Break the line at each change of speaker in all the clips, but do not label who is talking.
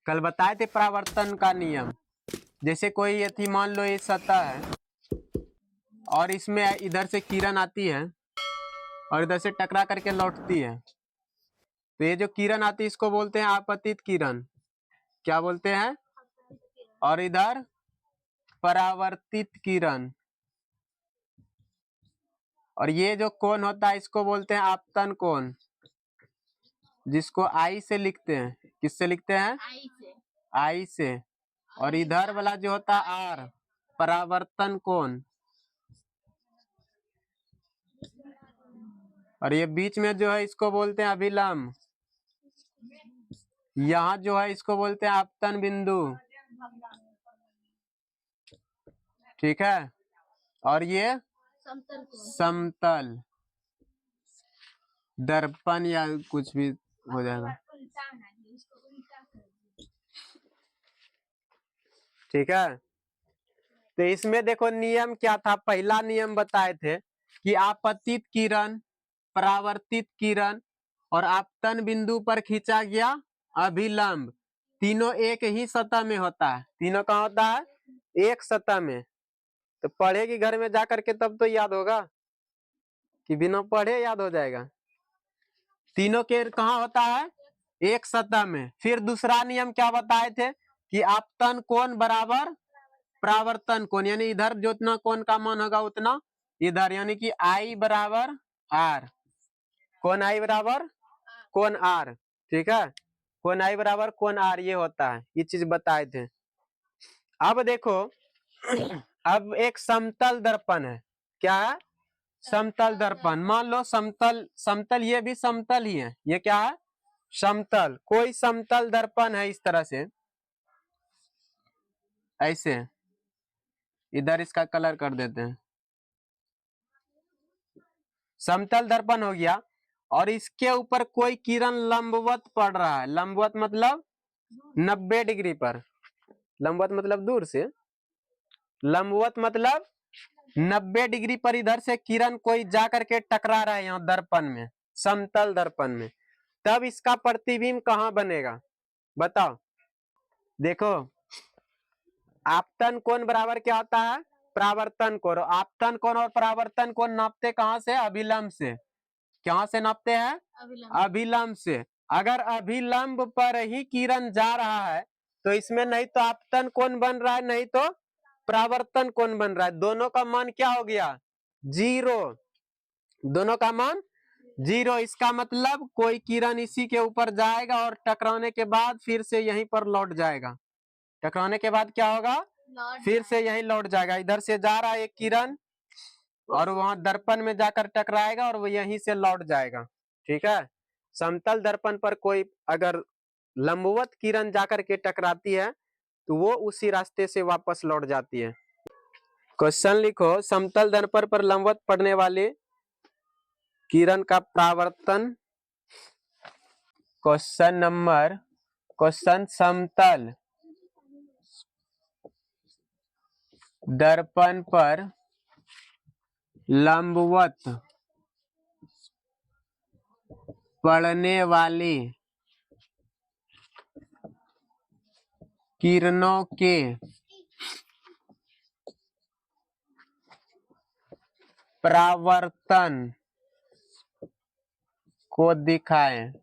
कल बताए थे परावर्तन का नियम। जैसे कोई ये थी, मान लो ये सतह है और इसमें इधर से किरण आती है और इधर से टकरा करके लौटती है, तो ये जो किरण आती है इसको बोलते हैं आपतित किरण। क्या बोलते हैं? और इधर परावर्तित किरण। और ये जो कोण होता है इसको बोलते हैं आपतन कोण, जिसको आई से लिखते हैं। किससे लिखते हैं? आई से। और इधर वाला जो होता है आर, परावर्तन कोण। और ये बीच में जो है इसको बोलते हैं अभिलंब। यहाँ जो है इसको बोलते हैं आपतन बिंदु। ठीक है। और ये समतल दर्पण या कुछ भी हो जाएगा। ठीक है। तो इसमें देखो नियम क्या था। पहला नियम बताए थे कि आपतित किरण, परावर्तित किरण और आपतन बिंदु पर खींचा गया अभिलंब, तीनों एक ही सतह में होता है। तीनों कहाँ होता है? एक सतह में। तो पढ़ेगी घर में जाकर के तब तो याद होगा, कि बिना पढ़े याद हो जाएगा। तीनों के कहाँ होता है? एक सतह में। फिर दूसरा नियम क्या बताए थे कि आपतन कोण बराबर परावर्तन कोण, यानी इधर जितना कोण का मान होगा उतना इधर, यानी कि आई बराबर आर। कोण आई बराबर कोण आर। ठीक है। कोण आई बराबर कोण आर, ये होता है। ये चीज बताए थे। अब देखो, अब एक समतल दर्पण है। क्या है? समतल दर्पण। मान लो समतल, समतल ये भी समतल ही है। ये क्या है? समतल। कोई समतल दर्पण है इस तरह से, ऐसे। इधर इसका कलर कर देते हैं। समतल दर्पण हो गया और इसके ऊपर कोई किरण लंबवत पड़ रहा है। लंबवत मतलब 90 डिग्री पर। लंबवत मतलब दूर से, लंबवत मतलब 90 डिग्री पर इधर से किरण कोई जा करके टकरा रहा है यहाँ दर्पण में, समतल दर्पण में। तब इसका प्रतिबिंब कहाँ बनेगा? बताओ। देखो, आपतन कोण बराबर क्या होता है? परावर्तन कोण। आपतन कोण और परावर्तन कोण नापते कहाँ से? अभिलंब से। कहाँ से नापते हैं? अभिलंब से। अगर अभिलंब पर ही किरण जा रहा है तो इसमें नहीं तो आपतन कोण बन रहा है, नहीं तो परावर्तन कोण बन रहा है। दोनों का मान क्या हो गया? जीरो। दोनों का मान जीरो। इसका मतलब कोई किरण इसी के ऊपर जाएगा और टकराने के बाद फिर से यहीं पर लौट जाएगा। टकराने के बाद क्या होगा? फिर से यहीं लौट जाएगा। इधर से जा रहा है एक किरण और वहां दर्पण में जाकर टकराएगा और वो यहीं से लौट जाएगा। ठीक है। समतल दर्पण पर कोई अगर लंबवत किरण जाकर के टकराती है तो वो उसी रास्ते से वापस लौट जाती है। क्वेश्चन लिखो, समतल दर्पण पर लंबवत पड़ने वाले किरण का परावर्तन। क्वेश्चन समतल दर्पण पर लंबवत पड़ने वाली किरणों के परावर्तन को दिखाएं।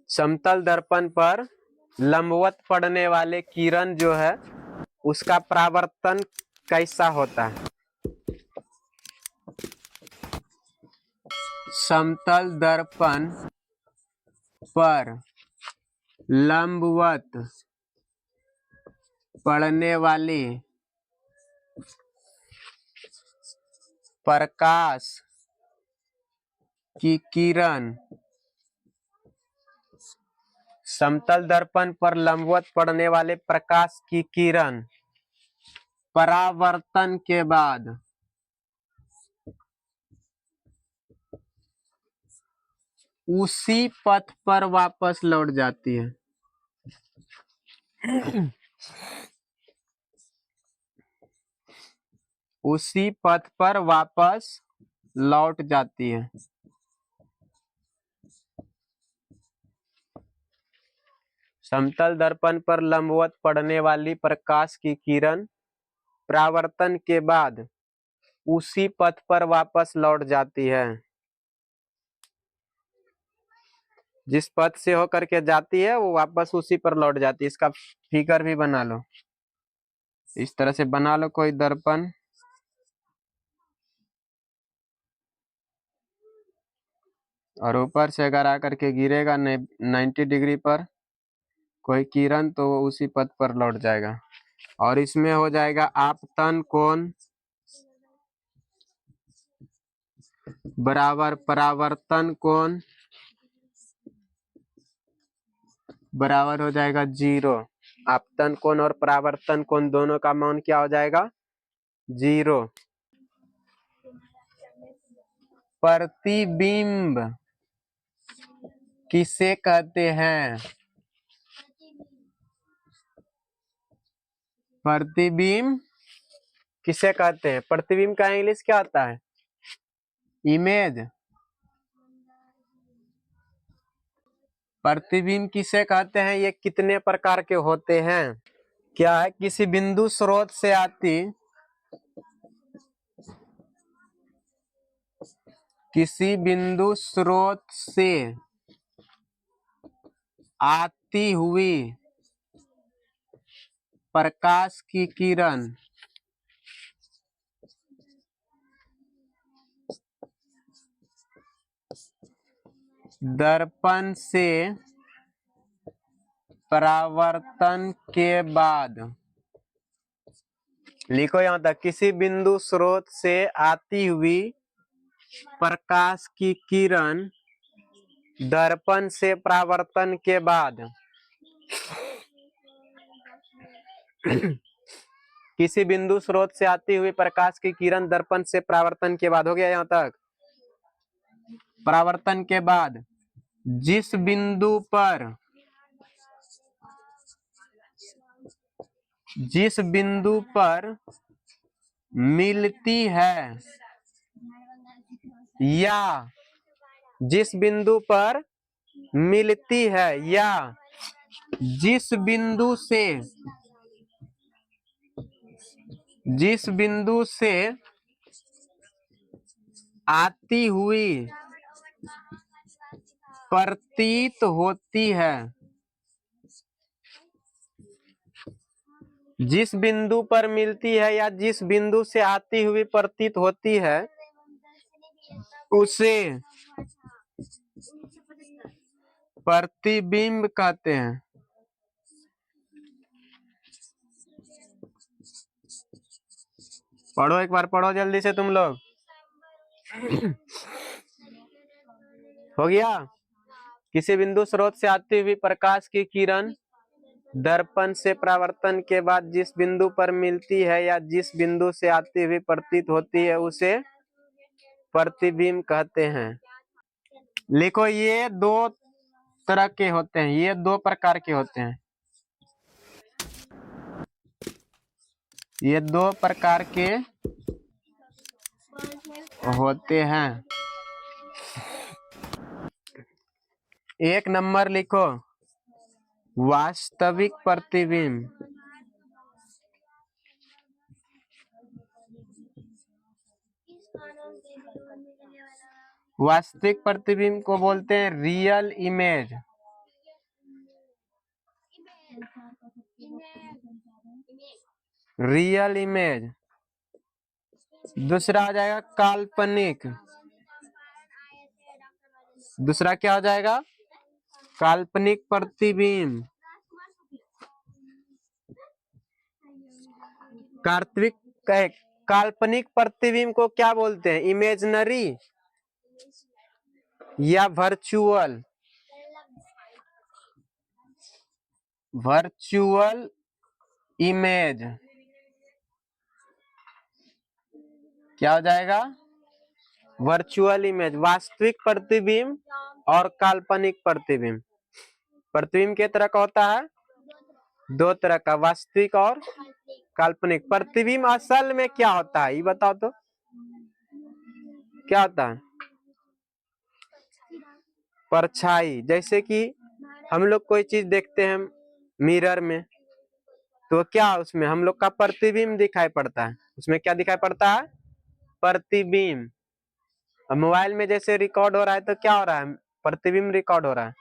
समतल दर्पण पर लंबवत पड़ने वाले किरण जो है उसका परावर्तन कैसा होता है? समतल दर्पण पर लंबवत पड़ने वाली प्रकाश की किरण, समतल दर्पण पर लंबवत पड़ने वाले प्रकाश की किरण परावर्तन के बाद उसी पथ पर वापस लौट जाती है। उसी पथ पर वापस लौट जाती है। समतल दर्पण पर लंबवत पड़ने वाली प्रकाश की किरण परावर्तन के बाद उसी पथ पर वापस लौट जाती है। जिस पथ से होकर के जाती है वो वापस उसी पर लौट जाती है। इसका फिगर भी बना लो, इस तरह से बना लो कोई दर्पण। और ऊपर से अगर आकर के गिरेगा 90 डिग्री पर कोई किरण तो वो उसी पथ पर लौट जाएगा। और इसमें हो जाएगा आपतन कोण बराबर परावर्तन कोण बराबर हो जाएगा 0। आपतन कोण और परावर्तन कोण दोनों का मान क्या हो जाएगा? 0। प्रतिबिंब किसे कहते हैं? प्रतिबिंब किसे कहते हैं? प्रतिबिंब का इंग्लिश क्या होता है? इमेज। प्रतिबिंब किसे कहते हैं? ये कितने प्रकार के होते हैं? क्या है? किसी बिंदु स्रोत से आती हुई प्रकाश की किरण दर्पण से परावर्तन के बाद, लिखो यहां तक, किसी बिंदु स्रोत से आती हुई प्रकाश की किरण दर्पण से परावर्तन के बाद किसी बिंदु स्रोत से आती हुई प्रकाश की किरण दर्पण से परावर्तन के बाद, हो गया यहां तक? परावर्तन के बाद जिस बिंदु पर मिलती है या जिस बिंदु पर मिलती है या जिस बिंदु से आती हुई प्रतीत होती है, जिस बिंदु पर मिलती है या जिस बिंदु से आती हुई प्रतीत होती है उसे प्रतिबिंब कहते हैं। पढ़ो, एक बार पढ़ो जल्दी से तुम लोग। हो गया? किसी बिंदु स्रोत से आती हुई प्रकाश की किरण दर्पण से परावर्तन के बाद जिस बिंदु पर मिलती है या जिस बिंदु से आती हुई प्रतीत होती है उसे प्रतिबिंब कहते हैं। लिखो, ये दो तरह के होते हैं, ये दो प्रकार के होते हैं, ये दो प्रकार के होते हैं। एक नंबर लिखो, वास्तविक प्रतिबिंब। वास्तविक प्रतिबिंब को बोलते हैं रियल इमेज। Real image. दूसरा हो जाएगा काल्पनिक। दूसरा क्या हो जाएगा? काल्पनिक प्रतिबिंब। काल्पनिक प्रतिबिंब को क्या बोलते हैं? इमेजिनरी या वर्चुअल? Virtual image. क्या हो जाएगा? Virtual image. वास्तविक प्रतिबिंब और काल्पनिक प्रतिबिंब। प्रतिबिंब के तरह का होता है, दो तरह का, वास्तविक और काल्पनिक। प्रतिबिंब असल में क्या होता है ये बताओ तो, क्या होता है? परछाई। जैसे कि हम लोग कोई चीज देखते हैं, मिरर में, तो क्या उसमें हम लोग का प्रतिबिंब दिखाई पड़ता है। उसमें क्या दिखाई पड़ता है? प्रतिबिंब। अब मोबाइल में जैसे रिकॉर्ड हो रहा है तो क्या हो रहा है? प्रतिबिंब रिकॉर्ड हो रहा है।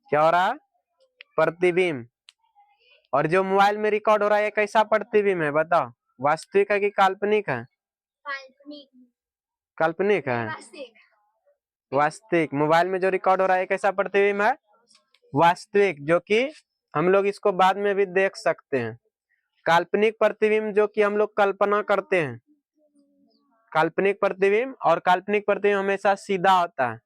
क्या हो रहा है? प्रतिबिंब। और जो मोबाइल में रिकॉर्ड हो रहा है ये कैसा प्रतिबिंब है बताओ? वास्तविक है कि काल्पनिक है? काल्पनिक है। वास्तविक। मोबाइल में जो रिकॉर्ड हो रहा है कैसा प्रतिबिंब है? वास्तविक, जो कि हम लोग इसको बाद में भी देख सकते हैं। काल्पनिक प्रतिबिंब जो कि हम लोग कल्पना करते हैं, काल्पनिक प्रतिबिंब। और काल्पनिक प्रतिबिंब हमेशा सीधा होता है।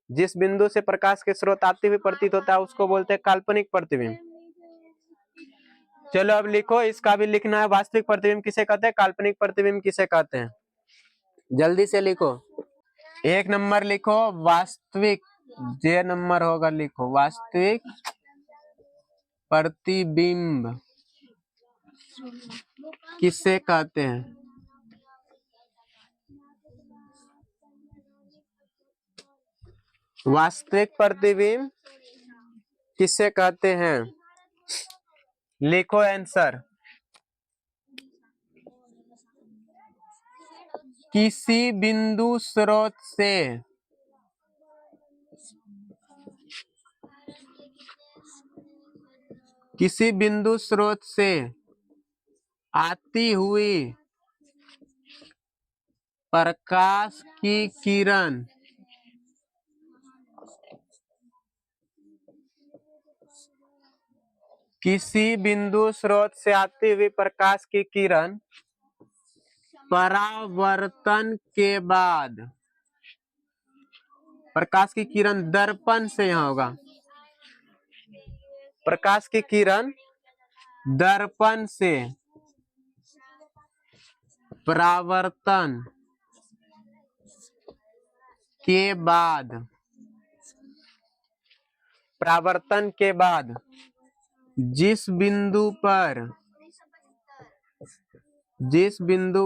जिस बिंदु से प्रकाश के स्रोत आते हुए प्रतीत होता है उसको बोलते हैं काल्पनिक प्रतिबिंब। चलो अब लिखो, इसका भी लिखना है। वास्तविक प्रतिबिंब किसे कहते हैं, काल्पनिक प्रतिबिंब किसे कहते हैं? जल्दी से लिखो। एक नंबर लिखो वास्तविक, जे नंबर होगा लिखो वास्तविक प्रतिबिंब किसे कहते हैं? वास्तविक प्रतिबिंब किसे कहते हैं? लिखो आंसर। किसी बिंदु स्रोत से किसी बिंदु स्रोत से आती हुई प्रकाश की किरण किसी बिंदु स्रोत से आती हुई प्रकाश की किरण परावर्तन के बाद, प्रकाश की किरण दर्पण से यहाँ होगा, प्रकाश की किरण दर्पण से परावर्तन के बाद, परावर्तन के बाद जिस बिंदु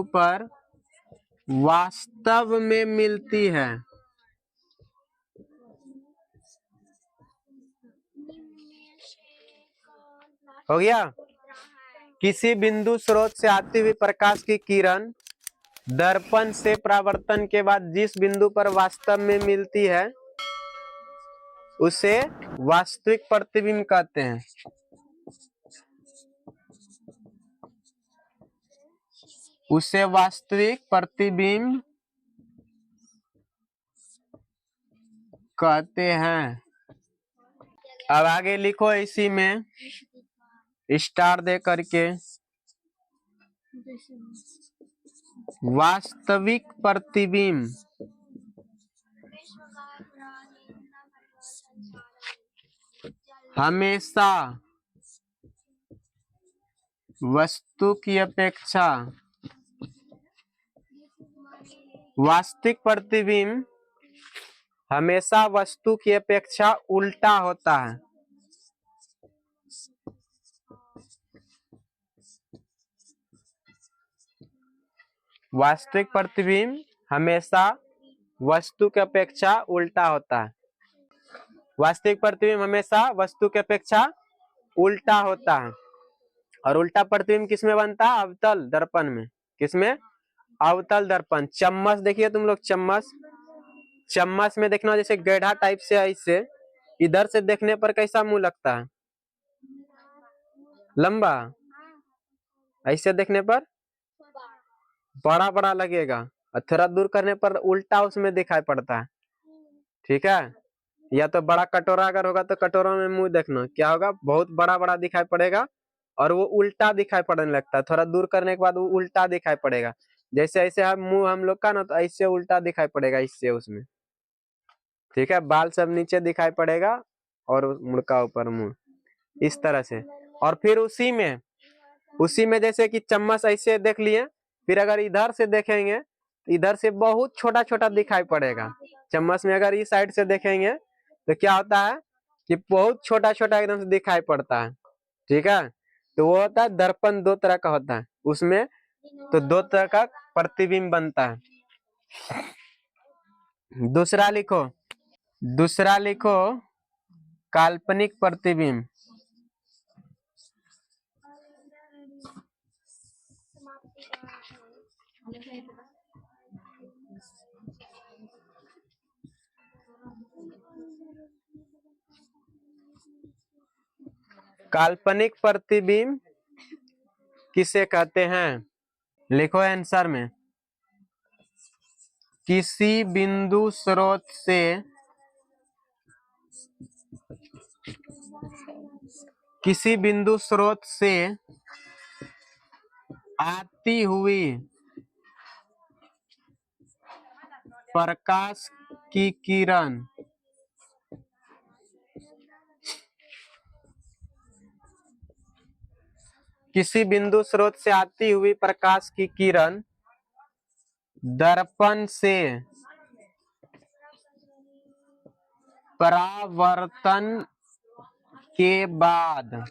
पर वास्तव में मिलती है, हो गया? किसी बिंदु स्रोत से आती हुई प्रकाश की किरण दर्पण से परावर्तन के बाद जिस बिंदु पर वास्तव में मिलती है उसे वास्तविक प्रतिबिंब कहते हैं। उसे वास्तविक प्रतिबिंब कहते हैं। अब आगे लिखो इसी में स्टार दे करके, वास्तविक प्रतिबिंब हमेशा वस्तु की अपेक्षा, वास्तविक प्रतिबिंब हमेशा वस्तु की अपेक्षा उल्टा होता है। वास्तविक प्रतिबिंब हमेशा वस्तु की अपेक्षा उल्टा होता है। वास्तविक प्रतिबिंब हमेशा वस्तु की अपेक्षा उल्टा होता है। और उल्टा प्रतिबिंब किसमें बनता है? अवतल दर्पण में। किसमें? अवतल दर्पण। चम्मच देखिए तुम लोग, चम्मच में देखना जैसे गड्ढा टाइप से है, इससे इधर से देखने पर कैसा मुंह लगता है? लंबा। ऐसे देखने पर बड़ा बड़ा लगेगा और थोड़ा दूर करने पर उल्टा उसमें दिखाई पड़ता है। ठीक है? या तो बड़ा कटोरा अगर होगा तो कटोरा में मुंह देखना क्या होगा, बहुत बड़ा बड़ा दिखाई पड़ेगा और वो उल्टा दिखाई पड़ने लगता है। थोड़ा दूर करने के बाद वो उल्टा दिखाई पड़ेगा। जैसे ऐसे हम मुंह हम लोग का ना, तो ऐसे उल्टा दिखाई पड़ेगा इससे उसमें। ठीक है? बाल सब नीचे दिखाई पड़ेगा और मुड़का ऊपर मुंह, इस तरह से। और फिर उसी में जैसे कि चम्मच ऐसे देख लिए, फिर अगर इधर से देखेंगे तो इधर से बहुत छोटा छोटा दिखाई पड़ेगा। चम्मच में अगर इस साइड से देखेंगे तो क्या होता है कि बहुत छोटा छोटा एकदम से दिखाई पड़ता है। ठीक है? तो वो होता है दर्पण, दो तरह का होता है उसमें, तो दो तरह का प्रतिबिंब बनता है। दूसरा लिखो काल्पनिक प्रतिबिंब। काल्पनिक प्रतिबिंब किसे कहते हैं? लिखो आंसर में। किसी बिंदु स्रोत से आती हुई प्रकाश की किरण किसी बिंदु स्रोत से आती हुई प्रकाश की किरण दर्पण से परावर्तन के बाद